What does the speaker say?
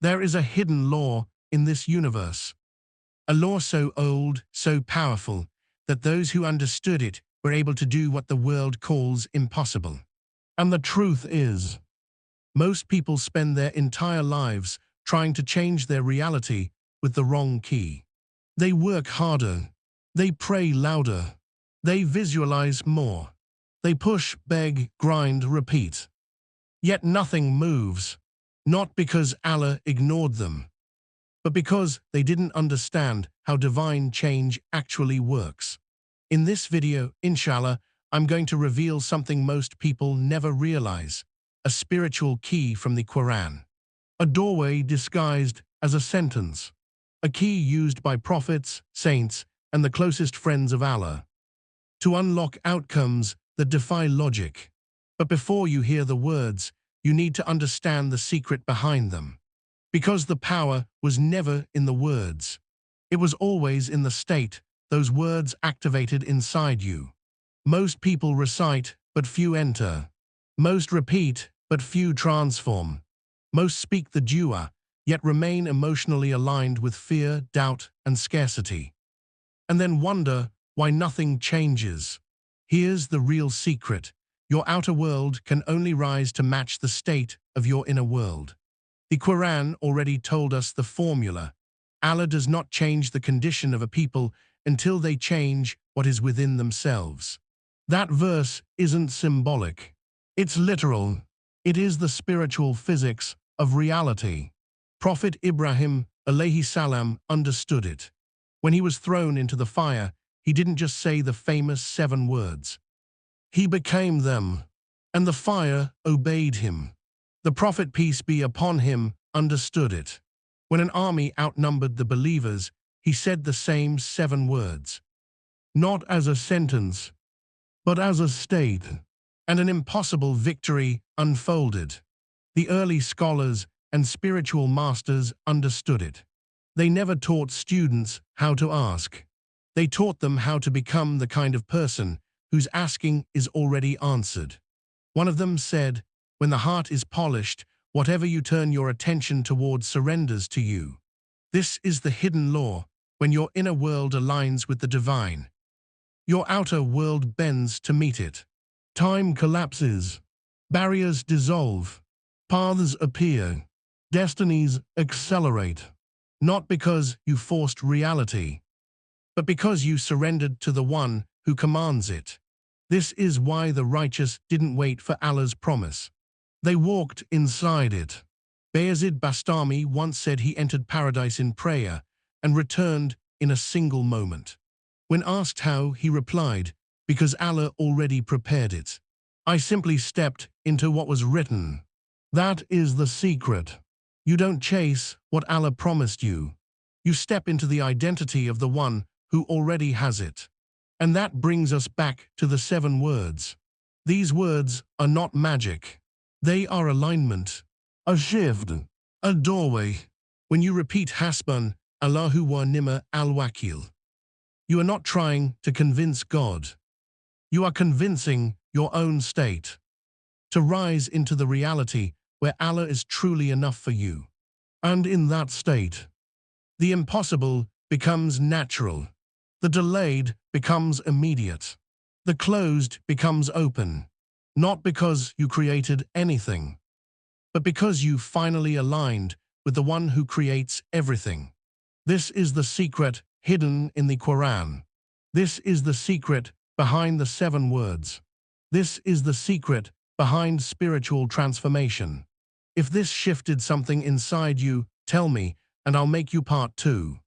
There is a hidden law in this universe. A law so old, so powerful, that those who understood it were able to do what the world calls impossible. And the truth is, most people spend their entire lives trying to change their reality with the wrong key. They work harder. They pray louder. They visualize more. They push, beg, grind, repeat. Yet nothing moves, not because Allah ignored them, but because they didn't understand how divine change actually works. In this video, inshallah, I'm going to reveal something most people never realize, a spiritual key from the Qur'an. A doorway disguised as a sentence, a key used by prophets, saints, and the closest friends of Allah to unlock outcomes that defy logic. But before you hear the words, you need to understand the secret behind them. Because the power was never in the words. It was always in the state those words activated inside you. Most people recite, but few enter. Most repeat, but few transform. Most speak the dua, yet remain emotionally aligned with fear, doubt, and scarcity. And then wonder why nothing changes. Here's the real secret. Your outer world can only rise to match the state of your inner world. The Qur'an already told us the formula. Allah does not change the condition of a people until they change what is within themselves. That verse isn't symbolic. It's literal. It is the spiritual physics of reality. Prophet Ibrahim alayhi salam understood it. When he was thrown into the fire, he didn't just say the famous 7 words. He became them, and the fire obeyed him. The Prophet, peace be upon him, understood it. When an army outnumbered the believers, he said the same 7 words. Not as a sentence, but as a state. And an impossible victory unfolded. The early scholars and spiritual masters understood it. They never taught students how to ask. They taught them how to become the kind of person whose asking is already answered. One of them said, "When the heart is polished, whatever you turn your attention towards surrenders to you." This is the hidden law. When your inner world aligns with the divine, your outer world bends to meet it. Time collapses. Barriers dissolve. Paths appear. Destinies accelerate. Not because you forced reality, but because you surrendered to the one who commands it. This is why the righteous didn't wait for Allah's promise. They walked inside it. Bayezid Bastami once said he entered paradise in prayer and returned in a single moment. When asked how, he replied, "Because Allah already prepared it. I simply stepped into what was written." That is the secret. You don't chase what Allah promised you. You step into the identity of the one who already has it. And that brings us back to the 7 words. These words are not magic. They are alignment, a shift, a doorway. When you repeat Hasbun, Allahu wa ni'ma al-wakil, you are not trying to convince God. You are convincing your own state to rise into the reality where Allah is truly enough for you. And in that state, the impossible becomes natural. The delayed becomes immediate. The closed becomes open. Not because you created anything, but because you finally aligned with the one who creates everything. This is the secret hidden in the Qur'an. This is the secret behind the 7 words. This is the secret behind spiritual transformation. If this shifted something inside you, tell me, and I'll make you part 2.